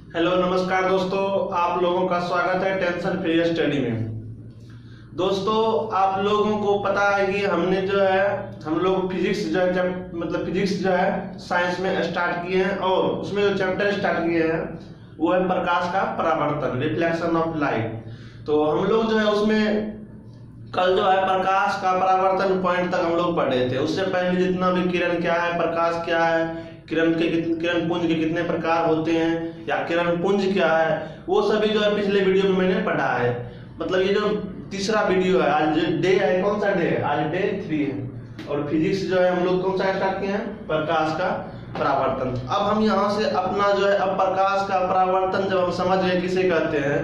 Hello नमस्कार दोस्तों, आप लोगों का स्वागत है टेंशन फ्री स्टडी में। दोस्तों, आप लोगों को पता है कि हमने जो है हम लोग फिजिक्स जो है फिजिक्स जो है साइंस में स्टार्ट किए हैं और उसमें जो चैप्टर स्टार्ट किए हैं वो है प्रकाश का परावर्तन, रिफ्लेक्शन ऑफ लाइट। तो हम लोग जो है उसमें कल जो है प्रकाश का परावर्तन पॉइंट तक हम लोग पढ़े थे। उससे पहले जितना भी किरण क्या है, प्रकाश क्या है, किरण पुंज के कितने प्रकार होते हैं या किरण पुंज क्या है, वो सभी जो है पिछले वीडियो में मैंने पढ़ा है। मतलब ये जो तीसरा वीडियो है, आज डे है, कौन सा डे है? आज डे 3 है। और फिजिक्स जो है हम लोग कौन सा स्टार्ट किए हैं? प्रकाश का परावर्तन। अब हम यहाँ से अपना जो है अब प्रकाश का परावर्तन जब हम समझ गए किसे कहते हैं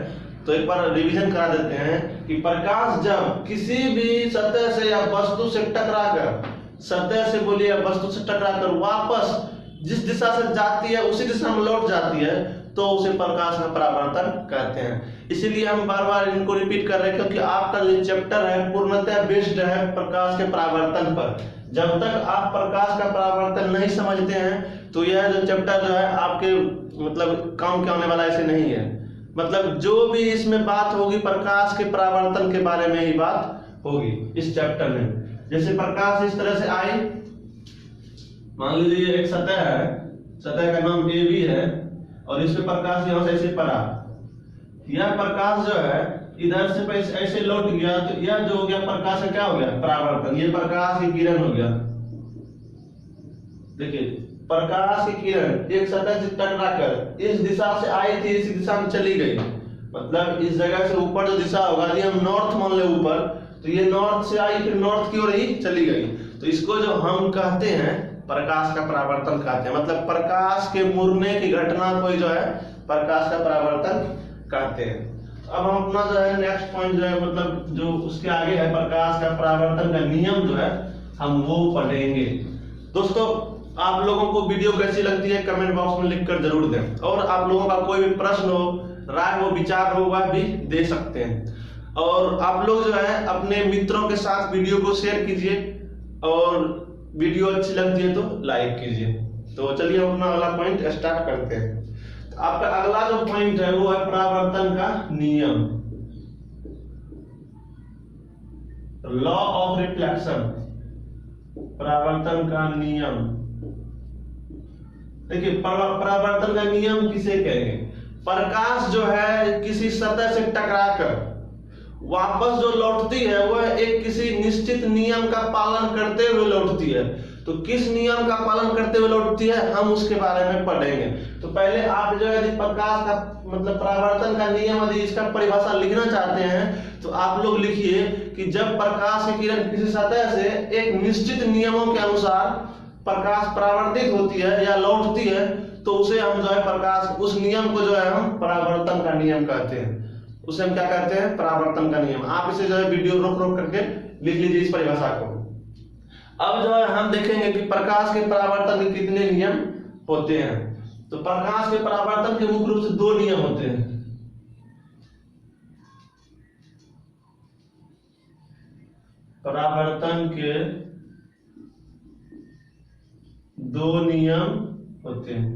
तो एक बार रिवीजन करा देते हैं कि प्रकाश जब किसी भी सतह से या वस्तु से टकराकर, सतह से बोलिए या वस्तु से टकराकर वापस जिस दिशा से जाती है उसी दिशा में लौट जाती है तो उसे प्रकाश का परावर्तन कहते हैं। इसीलिए हम बार बार इनको रिपीट कर रहे हैं क्योंकि आपका जो चैप्टर है पूर्णतः बेस्ड है प्रकाश के परावर्तन पर। जब तक आप प्रकाश का परावर्तन नहीं समझते हैं तो यह जो चैप्टर जो है आपके काम के आने वाला ऐसे नहीं है। जो भी इसमें बात होगी प्रकाश के परावर्तन के बारे में ही बात होगी इस चैप्टर में। जैसे प्रकाश इस तरह से आई, मान लीजिए एक सतह है, सतह का नाम ए बी है और इस पे प्रकाश यहां से ऐसे पड़ा। यह प्रकाश जो है इधर से ऐसे लौट गया तो यह जो हो गया प्रकाश का क्या हो गया? परावर्तन। ये प्रकाश की किरण हो गया। देखिए, प्रकाश की किरण एक सतह से टकराकर इस दिशा से आई थी, इस दिशा में चली गई। इस जगह से ऊपर जो दिशा होगा, यदि हम नॉर्थ मान ले ऊपर, तो ये नॉर्थ से आई फिर नॉर्थ की ओर ही चली गई। तो इसको जो हम कहते हैं प्रकाश का परावर्तन कहते हैं। प्रकाश के मुड़ने की घटना को जो है प्रकाश का परावर्तन कहते हैं। अब हम अपना जो है नेक्स्ट पॉइंट जो है जो उसके आगे है प्रकाश का परावर्तन का नियम जो है हम वो पढ़ेंगे। दोस्तों, आप लोगों को वीडियो कैसी लगती है कमेंट बॉक्स में लिखकर जरूर दें और आप लोगों का कोई भी प्रश्न हो, राय हो, विचार हो वह भी दे सकते हैं। और आप लोग जो है अपने मित्रों के साथ वीडियो को शेयर कीजिए और वीडियो अच्छी लगती है तो लाइक कीजिए। तो चलिए हम अपना अगला पॉइंट स्टार्ट करते हैं। तो आपका अगला जो पॉइंट है वो है परावर्तन का नियम, लॉ ऑफ रिफ्लेक्शन, परावर्तन का नियम। देखिए, परावर्तन का नियम किसे कहेंगे? प्रकाश जो है किसी सतह से टकराकर वापस जो लौटती है वह एक किसी निश्चित नियम का पालन करते हुए लौटती है। तो किस नियम का पालन करते हुए लौटती है हम उसके बारे में पढ़ेंगे। तो पहले आप जो है प्रकाश का परावर्तन का नियम यदि इसका परिभाषा लिखना चाहते हैं तो आप लोग लिखिए कि जब प्रकाश की किरण किसी सतह से एक निश्चित नियमों के अनुसार प्रकाश परावर्तित होती है या लौटती है तो उसे हम जो है प्रकाश, उस नियम को जो है हम परावर्तन का नियम कहते हैं। उसे हम क्या कहते हैं? परावर्तन का नियम। आप इसे जो है वीडियो रोक रोक करके लिख लीजिए इस परिभाषा को। अब जो है हम देखेंगे कि प्रकाश के परावर्तन के कितने नियम होते हैं। तो प्रकाश के परावर्तन के मुख्य रूप से 2 नियम होते हैं। परावर्तन के 2 नियम होते हैं।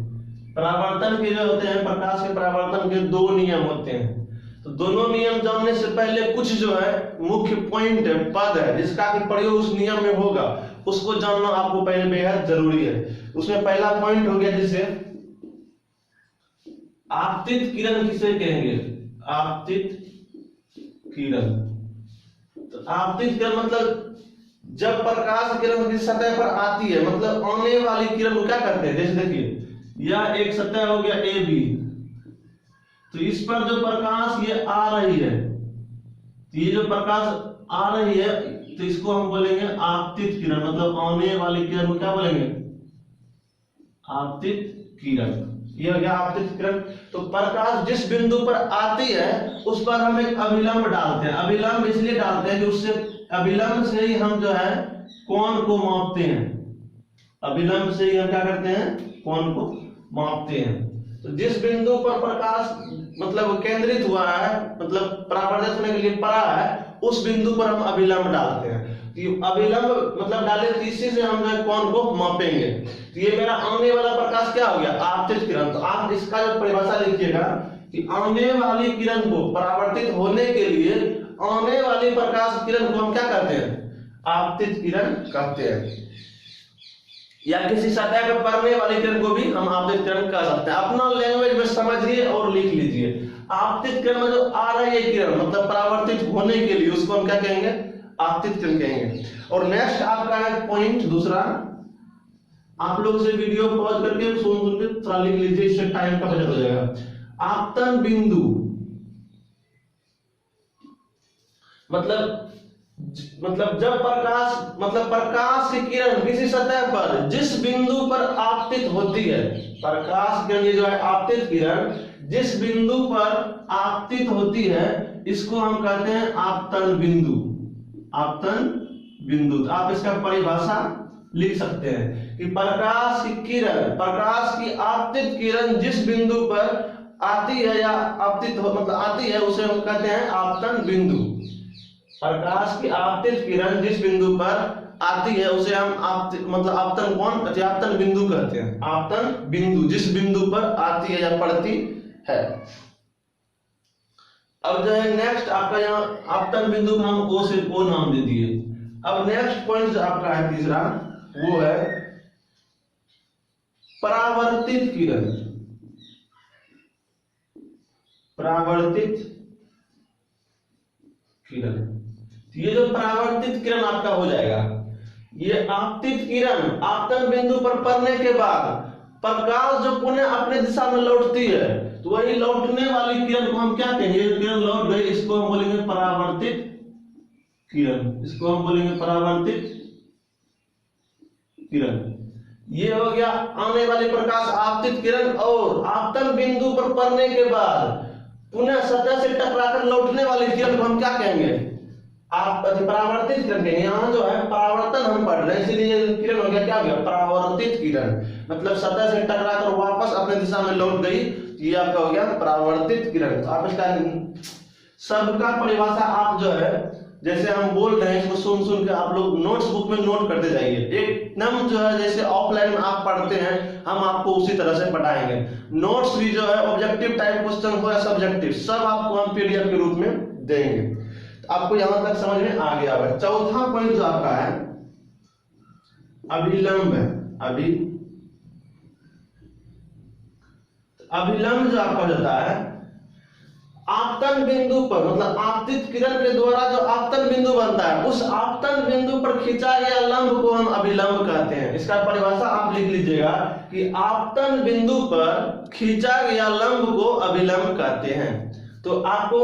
परावर्तन के जो होते हैं, प्रकाश के परावर्तन के 2 नियम होते हैं। तो दोनों नियम जानने से पहले कुछ जो है मुख्य पॉइंट है, पद है जिसका कि प्रयोग उस नियम में होगा, उसको जानना आपको पहले बेहद जरूरी है। उसमें पहला पॉइंट हो गया जिसे आपतित किरण किसे कहेंगे? आपतित किरण। तो आपतित किरण जब प्रकाश किरण किसी सतह पर आती है, आने वाली किरण को क्या करते हैं? जैसे देखिए, यह एक सतह हो गया ए बी, तो इस पर जो प्रकाश ये आ रही है, तो ये जो प्रकाश आ रही है तो इसको हम बोलेंगे आपतित किरण। आने वाली किरण को क्या बोलेंगे? आपतित किरण। ये हो गया आपतित किरण। तो प्रकाश जिस बिंदु पर आती है उस पर हम एक अभिलंब डालते हैं। अभिलंब इसलिए डालते हैं कि उससे अभिलंब से ही हम जो है कोण को मापते हैं। अभिलंब से ही हम क्या करते हैं? कोण को मापते हैं। तो जिस बिंदु पर प्रकाश केंद्रित हुआ है, परावर्तित होने के लिए पड़ा है, उस बिंदु पर हम अभिलंब डालते हैं। कि अभिलंब मतलब डाले तो इसी से हम जो है कोण को मापेंगे। तो ये मेरा आने वाला प्रकाश क्या हो गया, आपतित किरण। तो आप इसका जो परिभाषा लिखिएगा कि आने वाली किरण को परावर्तित होने के लिए आने वाली प्रकाश किरण को हम क्या कहते हैं, आपतित किरण कहते हैं। या किसी सतह पर पड़ने वाली किरण को भी हम आपतित किरण कह सकते हैं। अपना लैंग्वेज में समझिए और लिख लीजिए। आपतित किरण में जो आ रहा है ये किरण मतलब परावर्तित होने के लिए उसको हम क्या कहेंगे, आपतित किरण कहेंगे। और नेक्स्ट आपका है पॉइंट दूसरा, आप लोग से वीडियो पॉज करके सुन के थोड़ा लिख लीजिए, इससे टाइम का बचत हो जाएगा। आपतन बिंदु मतलब जब प्रकाश की किरण किसी सतह पर जिस बिंदु पर आपतित होती है, प्रकाश किरण ये जो है आपतित किरण जिस बिंदु पर आपतित होती है इसको हम कहते हैं आपतन बिंदु। आपतन बिंदु आप इसका परिभाषा लिख सकते हैं कि प्रकाश की आपतित किरण जिस बिंदु पर आती है या आपतित मतलब आती है उसे हम कहते हैं आपतन बिंदु। प्रकाश की आपतित किरण जिस बिंदु पर आती है उसे हम आपतन कोण आपतन बिंदु कहते हैं। आपतन बिंदु जिस बिंदु पर आती है या पड़ती है। अब जो है नेक्स्ट आपका यहाँ आपतन बिंदु को हम ओ से ओ नाम दे दिए। अब नेक्स्ट पॉइंट जो आपका है तीसरा वो है परावर्तित किरण। परावर्तित किरण, ये जो परावर्तित किरण आपका हो जाएगा, ये आपतित किरण आपतन बिंदु पर पड़ने के बाद प्रकाश जो पुनः अपने दिशा में लौटती है तो वही लौटने वाली किरण को हम क्या कहेंगे, किरण लौट गई इसको हम बोलेंगे परावर्तित किरण। इसको हम बोलेंगे परावर्तित किरण। ये हो गया आने वाली प्रकाश आपतित किरण। और आपतन बिंदु पर पड़ने के बाद पुनः सतह से टकराकर लौटने वाली किरण को हम क्या कहेंगे, आप परावर्तित किरण कहेंगे। यहाँ जो है परावर्तन हम पढ़ रहे हैं इसीलिए किरण हो गया क्या हो गया, परावर्तित किरण। मतलब सतह से टकराकर वापस अपने दिशा में लौट गई, ये आपका हो गया परावर्तित किरण। तो आप इसका सबका परिभाषा आप जो है जैसे हम बोल रहे हैं इसको सुन सुन के आप लोग नोट्स बुक में नोट करते जाइए। एकदम जो है जैसे ऑफलाइन में आप पढ़ते हैं हम आपको उसी तरह से पढ़ाएंगे। नोट्स भी जो है ऑब्जेक्टिव टाइप क्वेश्चन हो या सब्जेक्टिव सब आपको हम पीडीएफ के रूप में देंगे। तो आपको यहां तक समझ में आ गया है। चौथा पॉइंट जो आपका है अभिलंब है। अभिलंब जो आपका होता है आपतन बिंदु पर मतलब आपतित किरण के द्वारा जो आपतन बिंदु बनता है उस आपतन बिंदु पर खींचा गया लंब को हम अभिलंब कहते हैं। इसका परिभाषा आप लिख लीजिएगा कि आपतन बिंदु पर खींचा गया लंब को अभिलंब कहते हैं। तो आपको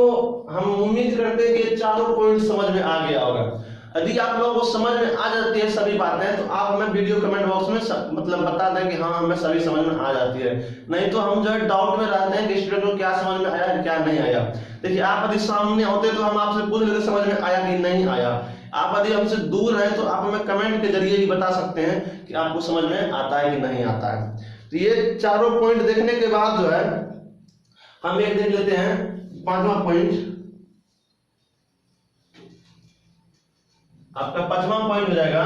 हम उम्मीद करते हैं कि चारों पॉइंट समझ में आ गया होगा। यदि आप लोगों को समझ में आ जाती है सभी बातें तो आप हमें वीडियो कमेंट बॉक्स में मतलब बता दें कि हाँ हमें सभी समझ में आ जाती है। नहीं तो हम जो है डाउट में रहते हैं कि स्टूडेंट को क्या समझ में आया क्या नहीं आया। देखिए आप यदि सामने होते तो हम आपसे पूछ लेते समझ में आया कि नहीं आया। आप यदि हमसे दूर हैं तो आप हमें कमेंट के जरिए ही बता सकते हैं कि आपको समझ में आता है कि नहीं आता है। तो ये चारों पॉइंट देखने के बाद जो है हम एक देख लेते हैं पांचवा पॉइंट। आपका पांचवा पॉइंट हो जाएगा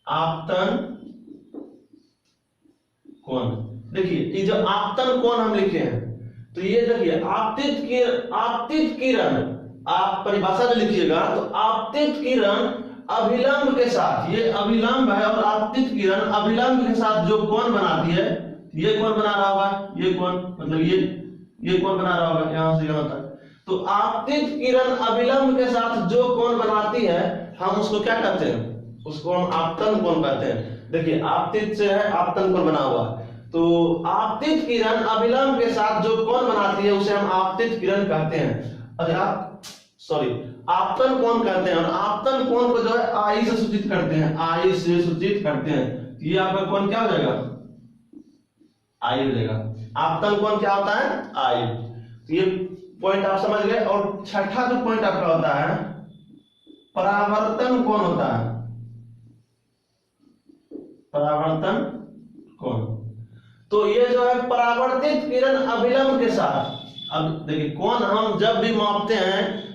आपतन कोण। देखिए ये जो आपतन कोण हम लिखे हैं तो ये देखिए आपतित किरण आप परिभाषा जो लिखिएगा तो आपतित किरण अभिलंब के साथ, ये अभिलंब है और आपतित किरण अभिलंब के साथ जो कोण बनाती है, ये कोण बना रहा होगा, ये कोण मतलब ये कोण बना रहा होगा यहां से यहां तक। तो आपतित किरण अभिलंब के साथ जो कोण बनाती है हम उसको क्या कहते हैं, उसको हम आपतन कोण कहते हैं। देखिए आपतित से है आपतन कोण बना हुआ, तो आपतित किरण अभिलंब के साथ जो कोण बनाती है उसे हम आपतित किरण कहते हैं। अरे आप आपतन कोण कहते हैं। और आपतन कोण को जो है आई से सूचित करते हैं, आई से सूचित करते हैं। ये आपका कोण क्या हो जाएगा, आई हो जाएगा। आपतन कोण क्या होता है, आई। तो ये पॉइंट आप समझ गए। और छठा जो पॉइंट आपका होता है परावर्तन कोण होता है। परावर्तन कोण, तो ये जो है परावर्तित किरण अभिलंब के साथ। अब देखिए कोण हम जब भी मापते हैं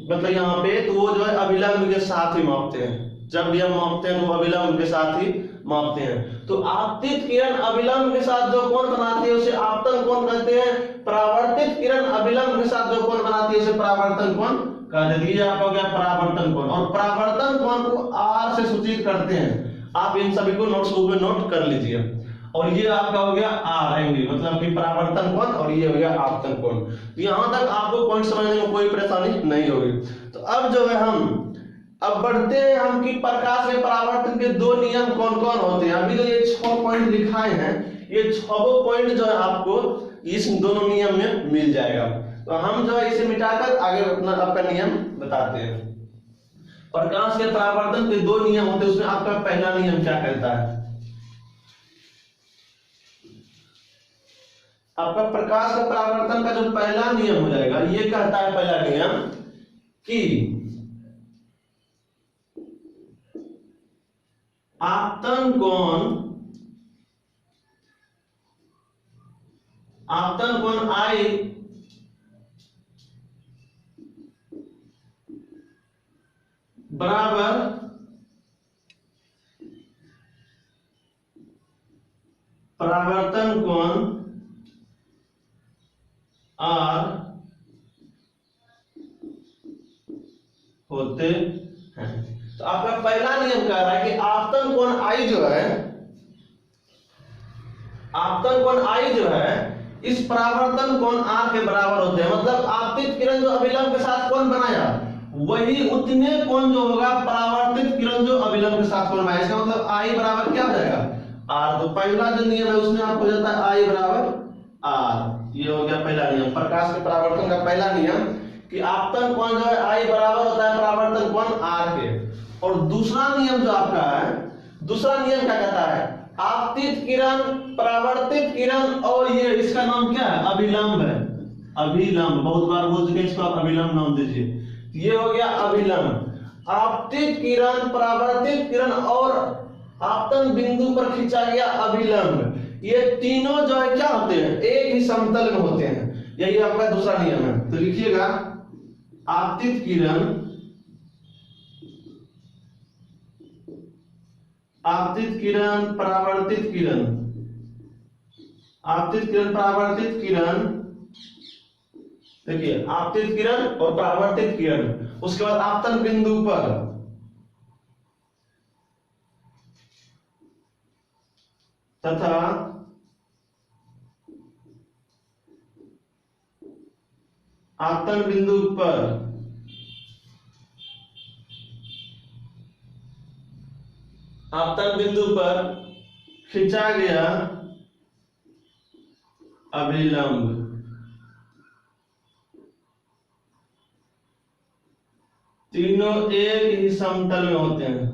मतलब यहाँ पे, तो वो जो है अभिलंब के साथ ही मापते हैं। जब भी हम मापते हैं तो अभिलंब के साथ ही मापते हैं। तो आपतित किरण अभिलंब के साथ जो कोण बनाती है उसे आपतन कोण कहते हैं। परावर्तित किरण अभिलंब के साथ जो कोण बनाती है उसे परावर्तन कोण कहते हैं। ये आपका हो गया परावर्तन कोण, और परावर्तन कोण को आर से सूचित करते हैं। आप इन सभी को नोट्स बुक में नोट कर लीजिए। और ये आपका हो गया आर एंगल, मतलब कि परावर्तन कोण, और ये हो गया आपतन कोण। तो यहां तक आपको पॉइंट समझने में कोई परेशानी नहीं होगी। तो अब जो है हम अब बढ़ते हैं हम कि प्रकाश के परावर्तन के दो नियम कौन कौन होते हैं। अभी तो ये 6 पॉइंट लिखाए हैं, ये 6 पॉइंट जो है आपको इस दोनों नियम में मिल जाएगा। तो हम जो है इसे मिटाकर आगे अपना आपका नियम बताते हैं। प्रकाश के परावर्तन के 2 नियम होते हैं, उसमें आपका पहला नियम क्या कहता है। आपका प्रकाश का परावर्तन का जो पहला नियम हो जाएगा, ये कहता है पहला नियम कि आपतन कोण आई बराबर परावर्तन कोण आर होते हैं। तो आपका पहला नियम कह रहा है कि आपतन कोण आई जो है, आपतन कोण आई जो है इस परावर्तन कोण आर के बराबर होते हैं। मतलब आपतित किरण जो अभिलंब के साथ कोण बनाया, वही उतने कोण जो होगा परावर्तित किरण जो अभिलंब के साथ कोण बनाया। इसका मतलब आई बराबर क्या हो जाएगा, आर। तो पहला जो नियम है उसमें आपको हो जाता है आई बराबर आर। ये हो गया पहला नियम, प्रकाश के परावर्तन का पहला नियम कि आपतन कोण जो है आई बराबर होता है परावर्तन कोण आर के। और दूसरा नियम जो आपका है, दूसरा नियम क्या कहता है, आपतित किरण, परावर्तित किरण, और ये इसका नाम क्या है, अभिलंब है। अभिलंब, बहुत बार बोल चुके इसको, आप अभिलंब नाम दीजिए। ये हो गया अभिलंब। आपतित किरण, परावर्तित किरण और आपतन बिंदु पर खींचा गया अभिलंब, ये तीनों जो है क्या होते हैं, एक ही समतल में होते हैं। यही आपका दूसरा नियम है। तो लिखिएगा आपतित किरण, आपतित किरण, परावर्तित किरण, आपतित किरण, परावर्तित किरण, देखिए आपतित किरण और परावर्तित किरण, उसके बाद आपतन बिंदु पर तथा आपतन बिंदु पर आपतन बिंदु पर खींचा गया अभिलंब। तीनों एक ही समतल में होते हैं,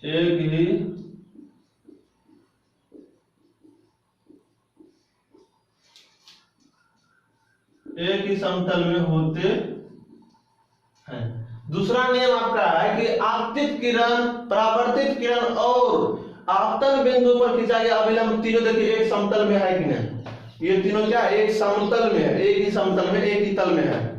एक ही समतल में होते हैं। दूसरा नियम आपका है कि आपतित किरण, परावर्तित किरण और आपतन बिंदु पर खींचा गया अभिलंब, तीनों देखिए एक समतल में है कि नहीं। ये तीनों क्या है, एक समतल में है, एक ही समतल में, एक ही तल में है।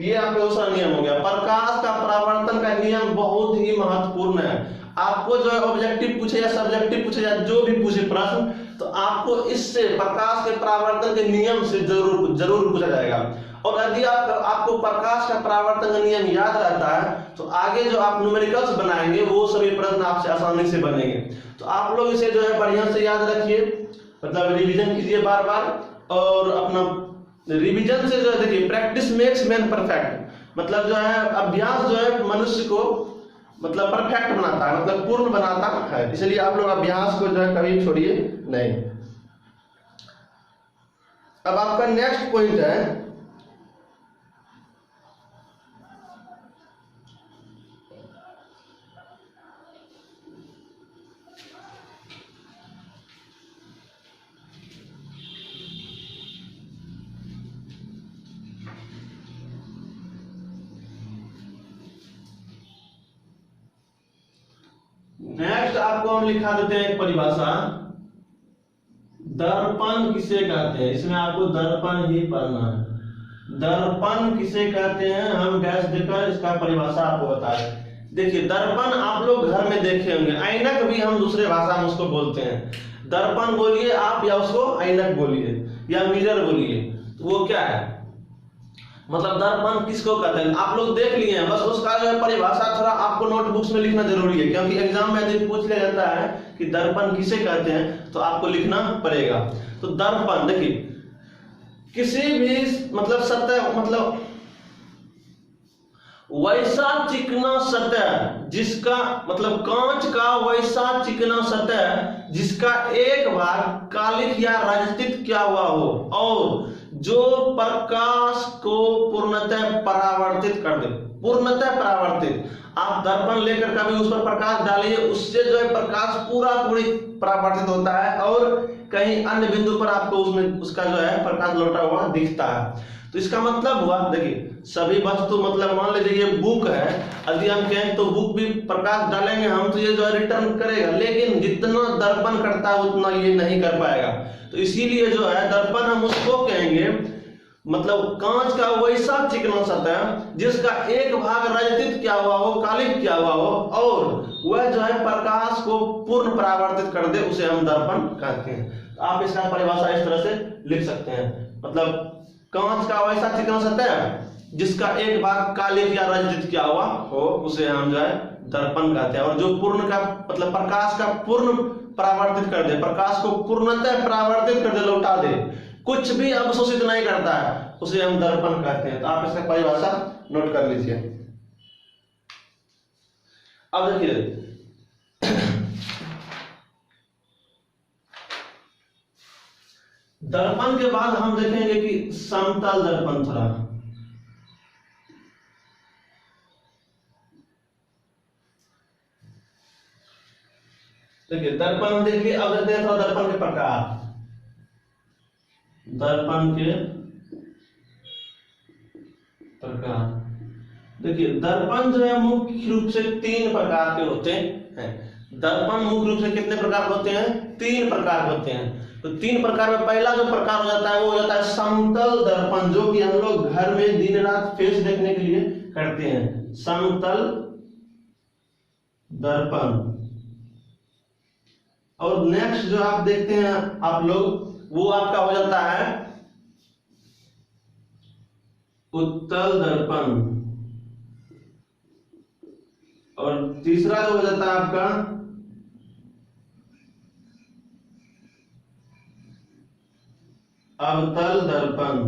ये आपका दूसरा नियम हो गया। प्रकाश का परावर्तन का नियम बहुत ही महत्वपूर्ण है। आपको जो है ऑब्जेक्टिव पूछे या सब्जेक्टिव पूछे या जो भी पूछे प्रश्न, तो आपको इससे प्रकाश के परावर्तन के नियम से जरूर पूछा जाएगा। और यदि आपको प्रकाश का परावर्तन का नियम याद रहता है, तो आगे जो आप न्यूमेरिकल्स बनाएंगे वो सभी प्रश्न आपसे आसानी से बनेंगे। तो आप लोग इसे जो है बढ़िया से याद रखिए, मतलब रिवीजन कीजिए बार बार। और अपना रिवीजन से जो है देखिए, प्रैक्टिस मेक्स मैन परफेक्ट, मतलब जो है अभ्यास जो है मनुष्य को मतलब परफेक्ट बनाता है, मतलब पूर्ण बनाता है। इसलिए आप लोग अभ्यास को जो है कभी छोड़िए नहीं। अब आपका नेक्स्ट पॉइंट है नेक्स्ट आपको हम लिखा देते हैं एक परिभाषा, दर्पण किसे कहते हैं। इसमें आपको दर्पण ही पढ़ना है। दर्पण किसे कहते हैं, हम गैस देकर इसका परिभाषा आपको बताएं। देखिए दर्पण आप लोग घर में देखे होंगे, ऐनक भी हम दूसरे भाषा में उसको बोलते हैं। दर्पण बोलिए आप या उसको ऐनक बोलिए या मिरर बोलिए, तो वो क्या है, मतलब दर्पण किसको कहते हैं आप लोग देख लिए हैं, बस उसका जो है परिभाषा थोड़ा आपको नोटबुक्स में लिखना जरूरी है, क्योंकि एग्जाम में यदि पूछ लिया जाता है कि दर्पण किसे कहते हैं तो आपको लिखना पड़ेगा। तो दर्पण देखिए किसी भी मतलब सतह, मतलब वैसा चिकना सतह जिसका, मतलब कांच का वैसा चिकना सतह जिसका एक भाग कालिख या रजतित किया हुआ हो और जो प्रकाश को पूर्णतः परावर्तित कर दे। पूर्णतः परावर्तित, आप दर्पण लेकर कभी उस पर प्रकाश डालिए, उससे जो है प्रकाश पूरी परावर्तित होता है और कहीं अन्य बिंदु पर आपको उसमें उसका जो है प्रकाश लौटा हुआ दिखता है। तो इसका मतलब हुआ, देखिए सभी वस्तु, मतलब मान लीजिए ये बुक है, यदि हम कहें तो बुक भी प्रकाश डालेंगे हम तो ये जो है रिटर्न करेगा, लेकिन जितना दर्पण करता है उतना ये नहीं कर पाएगा। तो इसीलिए जो है दर्पण हम उसको कहेंगे, मतलब कांच का वैसा चिकना सतह जिसका एक भाग रजतित किया हुआ हो, कालिख किया हुआ हो और वह जो है प्रकाश को पूर्ण परावर्तित कर दे, उसे हम दर्पण कहते हैं। तो आप इसका परिभाषा इस तरह से लिख सकते हैं, मतलब कांच का वैसा चिकना सतह जिसका एक भाग कालिख या रजतित किया हुआ हो उसे हम जो है दर्पण कहते हैं, और जो पूर्ण का मतलब प्रकाश का पूर्ण परावर्तित कर दे, प्रकाश को पूर्णतः परावर्तित कर दे, लौटा दे, कुछ भी अवशोषित नहीं करता है, उसे हम दर्पण कहते हैं। तो आप इसका परिभाषा नोट कर लीजिए। अब देखिए दर्पण के बाद हम देखेंगे कि समतल दर्पण थोड़ा। देखिए दर्पण हम देख लिए, अब देखते हैं थोड़ा दर्पण के प्रकार। दर्पण के प्रकार, देखिए दर्पण जो है मुख्य रूप से 3 प्रकार के होते हैं। दर्पण मुख्य रूप से कितने प्रकार होते हैं, 3 प्रकार होते हैं। तो 3 प्रकार में पहला जो प्रकार हो जाता है वो हो जाता है समतल दर्पण, जो कि हम लोग घर में दिन रात फेस देखने के लिए करते हैं, समतल दर्पण। और नेक्स्ट जो आप देखते हैं आप लोग, वो आपका हो जाता है उत्तल दर्पण। और तीसरा जो हो जाता है आपका अवतल दर्पण।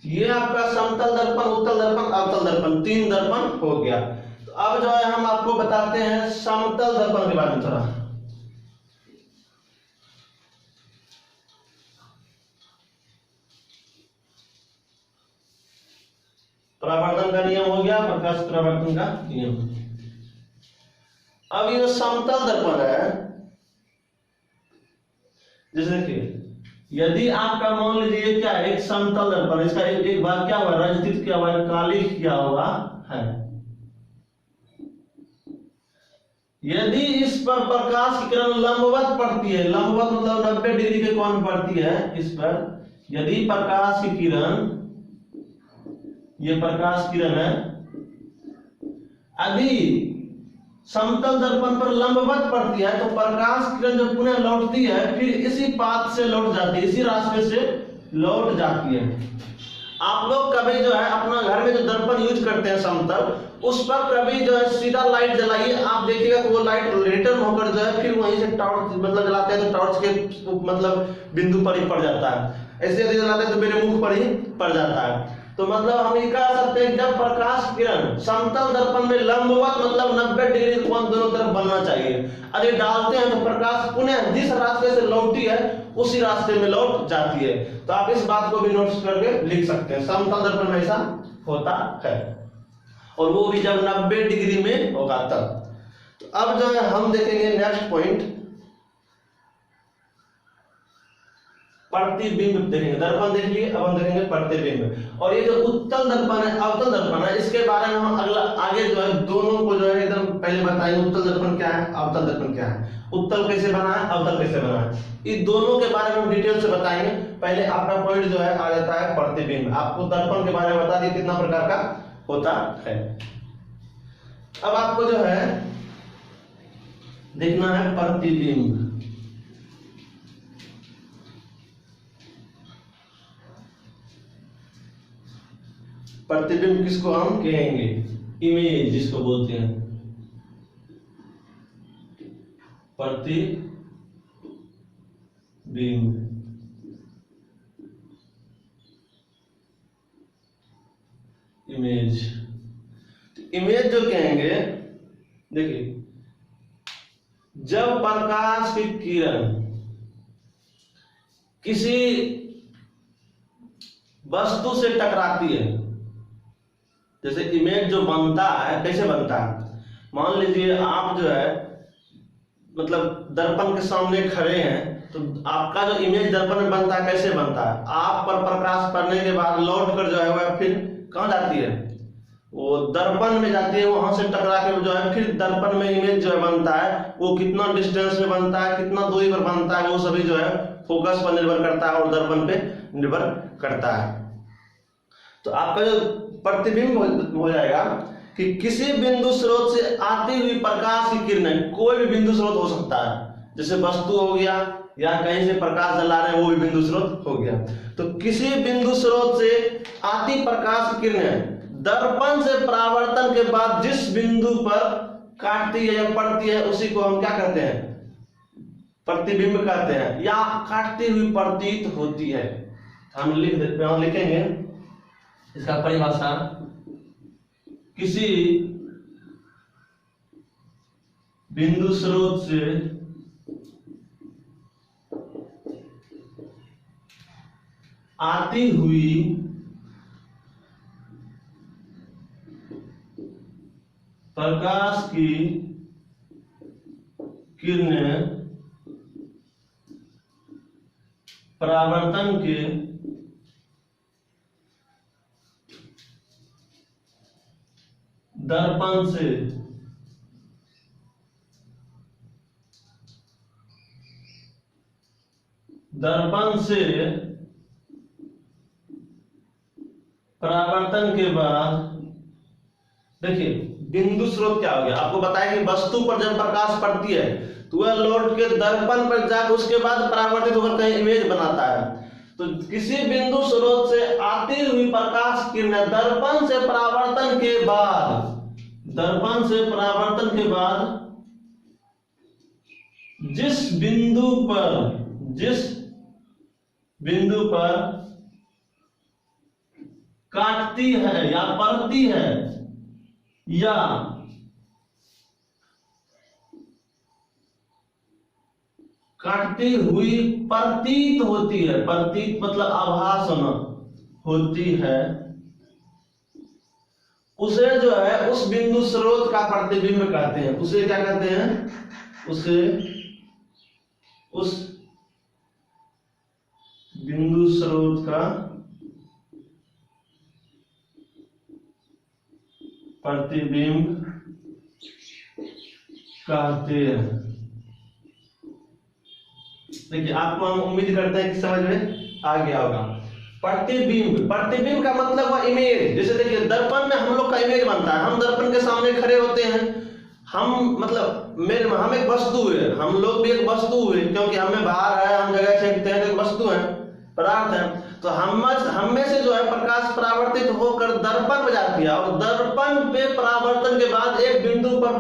ये आपका समतल दर्पण, उत्तल दर्पण, अवतल दर्पण, 3 दर्पण हो गया। तो अब जो है हम आपको बताते हैं समतल दर्पण के बारे में थोड़ा। परावर्तन का नियम हो गया, प्रकाश परावर्तन का नियम। अब ये समतल दर्पण है, जैसे देखिए यदि आपका मान लीजिए क्या है, एक समतल दर्पण, इसका एक भाग क्या हुआ, रजतित किया हुआ है, कालिख किया हुआ है। यदि इस पर प्रकाश की किरण लंबवत पड़ती है, लंबवत मतलब 90 डिग्री के कोण पड़ती है इस पर, यदि प्रकाश की किरण, ये प्रकाश किरण है, यदि समतल दर्पण पर लंबवत पड़ती है तो प्रकाश किरण जो पुनः लौटती है फिर इसी पाथ से लौट जाती है, इसी रास्ते से लौट जाती है। आप लोग कभी जो है अपना घर में जो दर्पण यूज करते हैं समतल, उस पर कभी जो है सीधा लाइट जलाइए, आप देखिएगा कि वो लाइट रिटर्न होकर जो है फिर वहीं से टॉर्च मतलब जलाते हैं तो टॉर्च के मतलब बिंदु पर ही पड़ जाता है, ऐसे यदि जलाते हैं तो मेरे मुख पर ही पड़ जाता है। तो मतलब हम ये कह सकते हैं जब प्रकाश किरण समतल दर्पण में लंबवत मतलब 90 डिग्री कोण दोनों तरफ बनना चाहिए, यदि डालते हैं तो प्रकाश पुनः जिस रास्ते से लौटी है उसी रास्ते में लौट जाती है। तो आप इस बात को भी नोट करके लिख सकते हैं, समतल दर्पण में ऐसा होता है, और वो भी जब 90 डिग्री में होगा तब। तो अब जो है हम देखेंगे नेक्स्ट पॉइंट, प्रतिबिंब देखेंगे, दर्पण देख लिए, अब हम देखेंगे प्रतिबिंब। और ये जो उत्तल दर्पण है, अवतल दर्पण है, इसके बारे में हम अगला आगे जो है दोनों को जो है एकदम पहले बताएंगे, उत्तल दर्पण क्या है, अवतल दर्पण क्या है, उत्तल कैसे बना है, अवतल कैसे बना है, इन दोनों के बारे में हम डिटेल से बताएंगे। पहले आपका पॉइंट जो है आ जाता है प्रतिबिंब। आपको दर्पण के बारे में बता दिए कितना प्रकार का होता है। अब आपको जो है देखना है प्रतिबिंब। प्रतिबिंब किसको हम कहेंगे, इमेज जिसको बोलते हैं, प्रतिबिंब। इमेज, इमेज जो कहेंगे, देखिए जब प्रकाश की किरण किसी वस्तु से टकराती है, जैसे इमेज जो बनता है कैसे बनता है, मान लीजिए आप जो है मतलब दर्पण के सामने खड़े हैं, तो आपका जो इमेज दर्पण में बनता है कैसे बनता है, आप पर प्रकाश पड़ने के बाद लौट कर जो है वह फिर कहाँ जाती है, वो दर्पण में जाती है, वहां से टकरा के जो है फिर दर्पण में इमेज जो है बनता है, वो कितना डिस्टेंस में बनता है, कितना दूरी पर बनता है, वो सभी जो है फोकस पर निर्भर करता है और दर्पण पे निर्भर करता है। तो आपका जो प्रतिबिंब हो जाएगा कि किसी बिंदु स्रोत से आती हुई प्रकाश की किरणें, कोई भी बिंदु स्रोत हो सकता है, जैसे वस्तु हो गया या कहीं से प्रकाश जला रहे हैं वो भी बिंदु स्रोत हो गया। तो किसी बिंदु स्रोत से आती प्रकाश की किरणें दर्पण से परावर्तन के बाद जिस बिंदु पर काटती है या पड़ती है उसी को हम क्या कहते हैं, प्रतिबिंब कहते हैं, या काटती हुई प्रतीत होती है। हम लिख देते हैं, लिखेंगे इसका परिभाषा, किसी बिंदु स्रोत से आती हुई प्रकाश की किरणें परावर्तन के दर्पण से परावर्तन के बाद, देखिए बिंदु स्रोत क्या हो गया, आपको बताया कि वस्तु पर जब प्रकाश पड़ती है तो वह लौट के दर्पण पर जाकर उसके बाद परावर्तित होकर कहीं इमेज बनाता है। तो किसी बिंदु स्रोत से आती हुई प्रकाश किरणें दर्पण से परावर्तन के बाद जिस बिंदु पर काटती है या पड़ती है या काटती हुई प्रतीत होती है, प्रतीत मतलब आभास होती है, उसे जो है उस बिंदु स्रोत का प्रतिबिंब कहते हैं। उसे क्या कहते हैं, उसे उस बिंदु स्रोत का प्रतिबिंब कहते हैं। देखिए आपको हम उम्मीद करते हैं कि समझ में आ गया होगा। प्रतिबिंब का मतलब है इमेज। जैसे देखिए दर्पण में हम लोग का इमेज बनता है, हम दर्पण के सामने खड़े होते हैं, हम मतलब हम एक वस्तु है, हम लोग भी एक वस्तु है, क्योंकि हमें बाहर है, हम जगह फेंकते हैं तो एक वस्तु है, पदार्थ है। तो हम में से जो है प्रकाश परावर्तित होकर दर्पण में जाती है और दर्पण पे परावर्तन के बाद एक बिंदु पर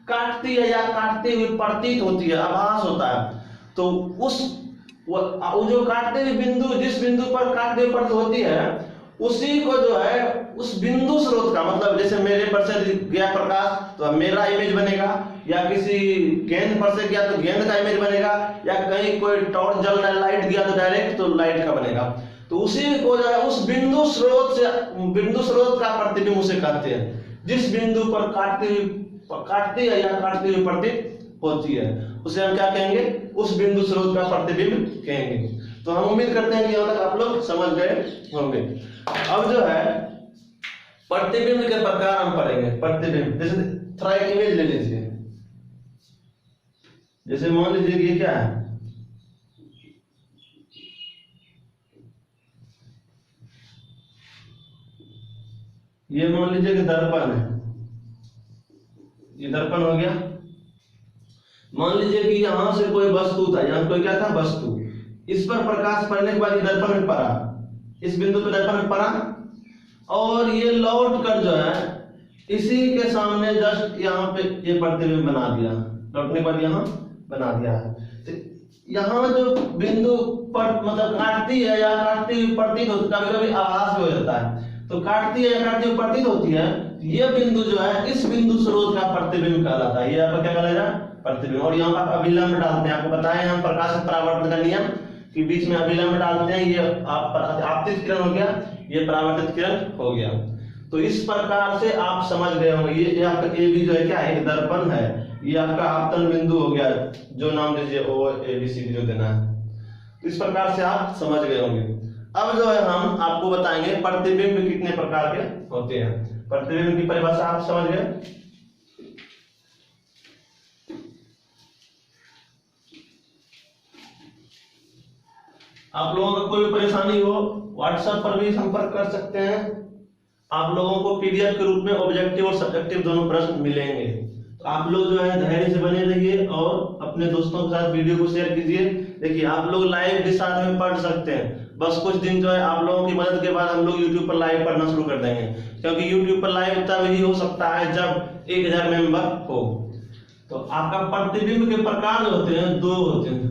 काटती है या काटती हुई प्रतीत होती है, आभास होता है। तो वो जो काटते हुए बिंदु, जिस बिंदु पर काटते हुए प्रतीत होती है, उसी को जो है उस बिंदु स्रोत का मतलब, जैसे मेरे पर से गया प्रकाश तो मेरा इमेज बनेगा, या किसी गेंद पर से गया तो गेंद का इमेज बनेगा, या कहीं कोई टॉर्च जल रहा है, लाइट गया तो डायरेक्ट तो लाइट का बनेगा। तो उसी को जो है उस बिंदु स्रोत का प्रतिबिंब उसे कहते हैं। जिस बिंदु पर काटती है या काटती हुई प्रतीत होती है उसे हम क्या कहेंगे, उस बिंदु स्रोत का प्रतिबिंब कहेंगे। तो हम उम्मीद करते हैं कि यहाँ तक आप लोग समझ गए होंगे। अब जो है प्रतिबिंब के प्रकार हम पढ़ेंगे। प्रतिबिंब, जैसे थोड़ा एक इमेज ले लीजिए, जैसे मान लीजिए कि ये क्या है, ये मान लीजिए कि दर्पण है, ये दर्पण हो गया। मान लीजिए कि यहां से कोई वस्तु था, यहां कोई क्या था, वस्तु, इस पर प्रकाश पड़ने के बाद ये दर्पण में पड़ा, इस बिंदु पर दर्पण में पड़ा, और ये लौट कर जो है इसी के सामने जस्ट यहाँ पे ये प्रतिबिंब बना दिया, लौटने पर यहाँ बना दिया है। तो यहाँ जो बिंदु पर मतलब काटती है या काटती हुई प्रतीत होती है, कभी कभी आभास भी हो जाता है, तो काटती है या काटती हुई प्रतीत होती है, ये बिंदु जो है इस बिंदु स्रोत का प्रतिबिंब कहलाता है। ये आपका क्या कहलाएगा, प्रतिबिंब। और यहाँ पर आप अभिलंब डालते हैं, आपको बताएं हम प्रकाश परावर्तन का नियम कि बीच में अभिलंब डालते हैं, ये आपतित किरण हो गया, ये परावर्तित किरण हो गया। तो इस प्रकार से आप समझ गए होंगे। ये आपका ए बी जो है क्या है, एक दर्पण है, ये आपका आपतन बिंदु हो गया, जो नाम दीजिए ओ ए बी सी डी जो देना है। तो इस प्रकार से आप समझ गए होंगे। अब जो है हम आपको बताएंगे प्रतिबिंब कितने प्रकार के होते हैं। प्रतिबिंब की परिभाषा आप समझ गए। आप लोगों का कोई परेशानी हो व्हाट्सएप पर भी संपर्क कर सकते हैं। आप लोगों को पीडीएफ के रूप में ऑब्जेक्टिव और सब्जेक्टिव दोनों प्रश्न मिलेंगे। तो आप लोग जो है धैर्य से बने रहिए और अपने दोस्तों के साथ वीडियो को शेयर कीजिए। देखिए आप लोग लाइव भी साथ में पढ़ सकते हैं, बस कुछ दिन जो है आप लोगों की मदद के बाद हम लोग यूट्यूब पर लाइव पढ़ना शुरू कर देंगे, क्योंकि यूट्यूब पर लाइव तब ही हो सकता है जब 1000 मेंबर हो। तो आपका प्रतिबिंब के प्रकार जो होते हैं, 2 होते हैं।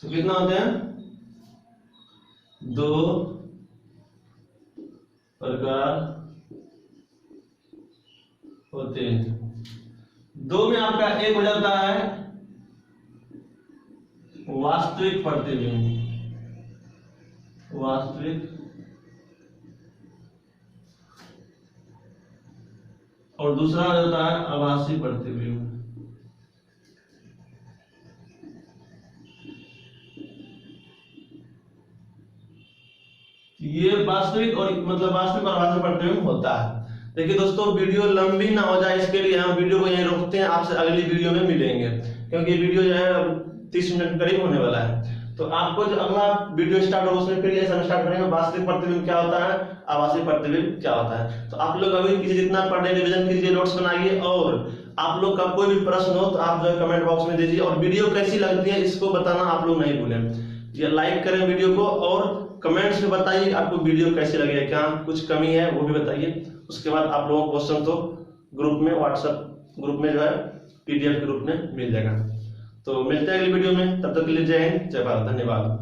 तो कितना होते हैं, 2 प्रकार होते हैं। 2 में आपका एक हो जाता है वास्तविक प्रतिबिंब, वास्तविक, और दूसरा हो जाता है आभासी प्रतिबिंब। ये वास्तविक और मतलब वास्तविक और आभासी प्रतिबिंब होता है। देखिए दोस्तों, वीडियो लंबी ना हो जाए इसके लिए हम वीडियो को यहीं रोकते हैं। आपसे अगली वीडियो में मिलेंगे, क्योंकि वीडियो जो है 30 मिनट करीब होने वाला है। तो आपको जो अगला वीडियो स्टार्ट होगा उसमें फिर ऐसा स्टार्ट करेंगे वास्तविक प्रतिबिंब क्या होता है, आभासी प्रतिबिंब क्या होता है। तो आप लोग अभी किसी जितना पढ़ने रिवीजन कीजिए, नोट्स बनाइए, और आप लोग का कोई भी प्रश्न हो तो आप जो है कमेंट बॉक्स में दीजिए। और वीडियो कैसी लगती है इसको बताना आप लोग नहीं भूलें। ये लाइक करें वीडियो को और कमेंट्स में बताइए आपको वीडियो कैसी लगी है, क्या कुछ कमी है वो भी बताइए। उसके बाद आप लोगों को क्वेश्चन तो ग्रुप में, व्हाट्सएप ग्रुप में जो है पीडीएफ के रूप में मिल जाएगा। तो मिलते हैं अगली वीडियो में, तब तक के लिए जय हिंद, जय भारत, धन्यवाद।